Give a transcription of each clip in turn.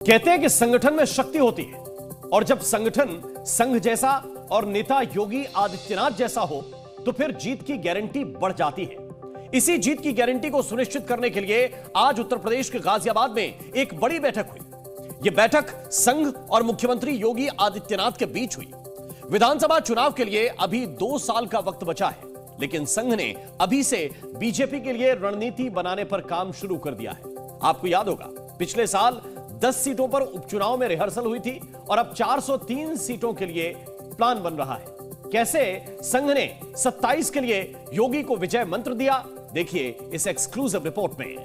कहते हैं कि संगठन में शक्ति होती है और जब संगठन संघ जैसा और नेता योगी आदित्यनाथ जैसा हो तो फिर जीत की गारंटी बढ़ जाती है। इसी जीत की गारंटी को सुनिश्चित करने के लिए आज उत्तर प्रदेश के गाजियाबाद में एक बड़ी बैठक हुई। यह बैठक संघ और मुख्यमंत्री योगी आदित्यनाथ के बीच हुई। विधानसभा चुनाव के लिए अभी 2 साल का वक्त बचा है, लेकिन संघ ने अभी से बीजेपी के लिए रणनीति बनाने पर काम शुरू कर दिया है। आपको याद होगा, पिछले साल 10 सीटों पर उपचुनाव में रिहर्सल हुई थी और अब 403 सीटों के लिए प्लान बन रहा है। कैसे संघ ने 27 के लिए योगी को विजय मंत्र दिया, देखिए इस एक्सक्लूसिव रिपोर्ट में।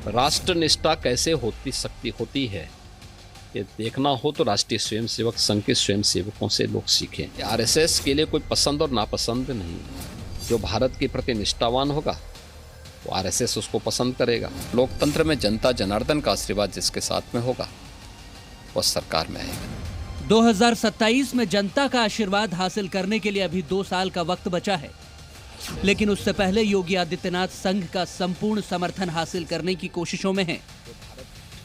राष्ट्र निष्ठा कैसे होती है ये देखना हो तो राष्ट्रीय स्वयंसेवक संघ के स्वयंसेवकों से लोग सीखें। आरएसएस के लिए कोई पसंद और नापसंद नहीं। जो भारत के प्रति निष्ठावान होगा वो आरएसएस उसको पसंद करेगा। लोकतंत्र में जनता जनार्दन का आशीर्वाद जिसके साथ में होगा वो सरकार में आएगा। 2027 में जनता का आशीर्वाद हासिल करने के लिए अभी 2 साल का वक्त बचा है, लेकिन उससे पहले योगी आदित्यनाथ संघ का संपूर्ण समर्थन हासिल करने की कोशिशों में हैं।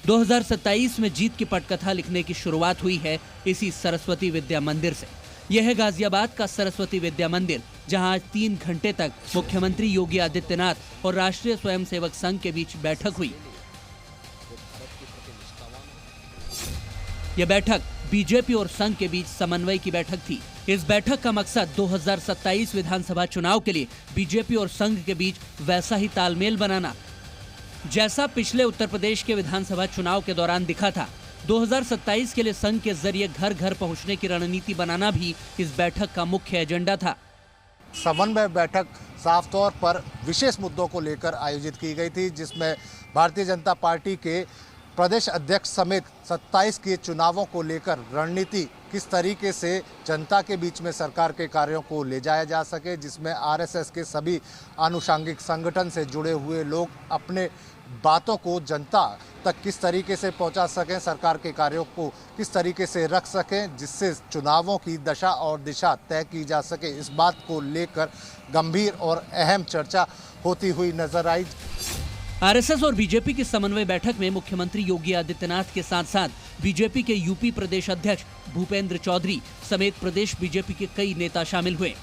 2027 में जीत की पटकथा लिखने की शुरुआत हुई है इसी सरस्वती विद्या मंदिर से। यह है गाजियाबाद का सरस्वती विद्या मंदिर, जहां आज 3 घंटे तक मुख्यमंत्री योगी आदित्यनाथ और राष्ट्रीय स्वयंसेवक संघ के बीच बैठक हुई। यह बैठक बीजेपी और संघ के बीच समन्वय की बैठक थी। इस बैठक का मकसद 2027 विधानसभा चुनाव के लिए बीजेपी और संघ के बीच वैसा ही तालमेल बनाना जैसा पिछले उत्तर प्रदेश के विधानसभा चुनाव के दौरान दिखा था। 2027 के लिए संघ के जरिए घर घर पहुंचने की रणनीति बनाना भी इस बैठक का मुख्य एजेंडा था। समन्वय बैठक साफ तौर पर विशेष मुद्दों को लेकर आयोजित की गई थी, जिसमें भारतीय जनता पार्टी के प्रदेश अध्यक्ष समेत 27 के चुनावों को लेकर रणनीति किस तरीके से जनता के बीच में सरकार के कार्यों को ले जाया जा सके, जिसमें आरएसएस के सभी आनुषंगिक संगठन से जुड़े हुए लोग अपने बातों को जनता तक किस तरीके से पहुंचा सकें, सरकार के कार्यों को किस तरीके से रख सकें, जिससे चुनावों की दशा और दिशा तय की जा सके। इस बात को लेकर गंभीर और अहम चर्चा होती हुई नजर आई। आरएसएस और बीजेपी की समन्वय बैठक में मुख्यमंत्री योगी आदित्यनाथ के साथ साथ बीजेपी के यूपी प्रदेश अध्यक्ष भूपेंद्र चौधरी समेत प्रदेश बीजेपी के कई नेता शामिल हुए।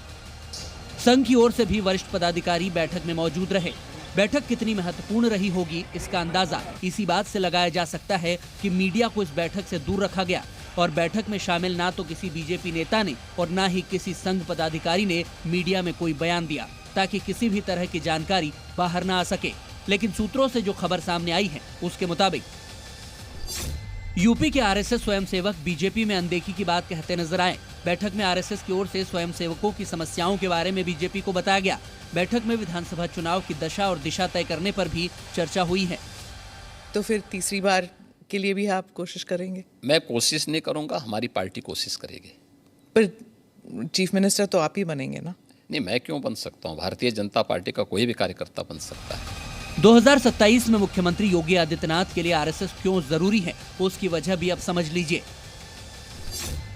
संघ की ओर से भी वरिष्ठ पदाधिकारी बैठक में मौजूद रहे। बैठक कितनी महत्वपूर्ण रही होगी, इसका अंदाजा इसी बात से लगाया जा सकता है कि मीडिया को इस बैठक से दूर रखा गया और बैठक में शामिल ना तो किसी बीजेपी नेता ने और ना ही किसी संघ पदाधिकारी ने मीडिया में कोई बयान दिया, ताकि किसी भी तरह की जानकारी बाहर ना आ सके। लेकिन सूत्रों से जो खबर सामने आई है उसके मुताबिक यूपी के आरएसएस स्वयंसेवक बीजेपी में अनदेखी की बात कहते नजर आए। बैठक में आरएसएस की ओर से स्वयंसेवकों की समस्याओं के बारे में बीजेपी को बताया गया। बैठक में विधानसभा चुनाव की दशा और दिशा तय करने पर भी चर्चा हुई है। तो फिर तीसरी बार के लिए भी आप कोशिश करेंगे? मैं कोशिश नहीं करूंगा, हमारी पार्टी कोशिश करेगी। पर चीफ मिनिस्टर तो आप ही बनेंगे ना? नहीं, मैं क्यों बन सकता हूँ? भारतीय जनता पार्टी का कोई भी कार्यकर्ता बन सकता है। 2027 में मुख्यमंत्री योगी आदित्यनाथ के लिए आरएसएस क्यों जरूरी है, उसकी वजह भी अब समझ लीजिए।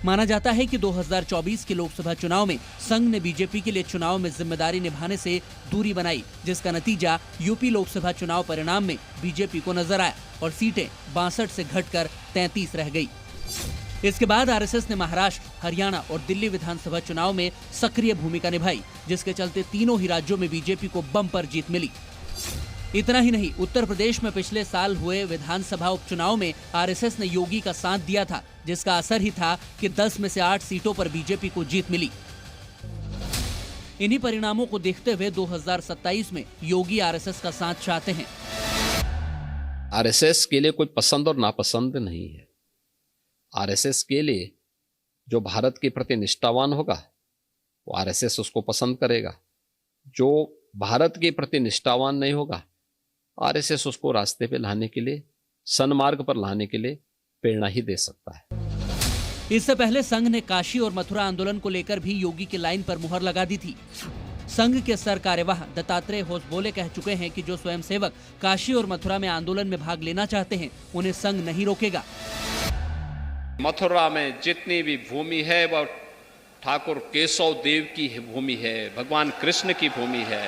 माना जाता है कि 2024 के लोकसभा चुनाव में संघ ने बीजेपी के लिए चुनाव में जिम्मेदारी निभाने से दूरी बनाई, जिसका नतीजा यूपी लोकसभा चुनाव परिणाम में बीजेपी को नजर आया और सीटें 62 से घटकर 33 रह गई। इसके बाद आरएसएस ने महाराष्ट्र, हरियाणा और दिल्ली विधानसभा चुनाव में सक्रिय भूमिका निभाई, जिसके चलते तीनों ही राज्यों में बीजेपी को बम्पर जीत मिली। इतना ही नहीं, उत्तर प्रदेश में पिछले साल हुए विधानसभा उपचुनाव में आरएसएस ने योगी का साथ दिया था, जिसका असर ही था कि 10 में से 8 सीटों पर बीजेपी को जीत मिली। इन्हीं परिणामों को देखते हुए 2027 में योगी आरएसएस का साथ चाहते हैं। आरएसएस के लिए कोई पसंद और नापसंद नहीं है। आरएसएस के लिए जो भारत के प्रति निष्ठावान होगा वो आरएसएस उसको पसंद करेगा। जो भारत के प्रति निष्ठावान नहीं होगा, आरएसएस उसको रास्ते पे लाने के लिए, सन्मार्ग पर लाने के लिए प्रेरणा ही दे सकता है। इससे पहले संघ ने काशी और मथुरा आंदोलन को लेकर भी योगी की लाइन पर मुहर लगा दी थी। संघ के सर कार्यवाह दत्तात्रेय होसबोले कह चुके हैं कि जो स्वयंसेवक काशी और मथुरा में आंदोलन में भाग लेना चाहते हैं, उन्हें संघ नहीं रोकेगा। मथुरा में जितनी भी भूमि है वह ठाकुर केशव देव की भूमि है, भगवान कृष्ण की भूमि है।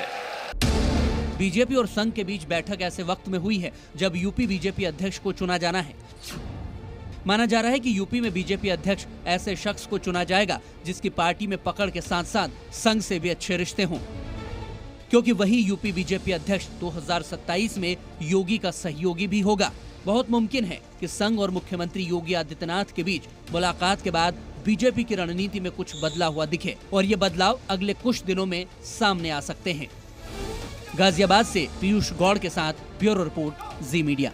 बीजेपी और संघ के बीच बैठक ऐसे वक्त में हुई है जब यूपी बीजेपी अध्यक्ष को चुना जाना है। माना जा रहा है कि यूपी में बीजेपी अध्यक्ष ऐसे शख्स को चुना जाएगा जिसकी पार्टी में पकड़ के साथ साथ संघ से भी अच्छे रिश्ते हों, क्योंकि वही यूपी बीजेपी अध्यक्ष 2027 में योगी का सहयोगी भी होगा। बहुत मुमकिन है कि संघ और मुख्यमंत्री योगी आदित्यनाथ के बीच मुलाकात के बाद बीजेपी की रणनीति में कुछ बदला हुआ दिखे और ये बदलाव अगले कुछ दिनों में सामने आ सकते हैं। गाजियाबाद से पीयूष गौड़ के साथ ब्यूरो रिपोर्ट, जी मीडिया।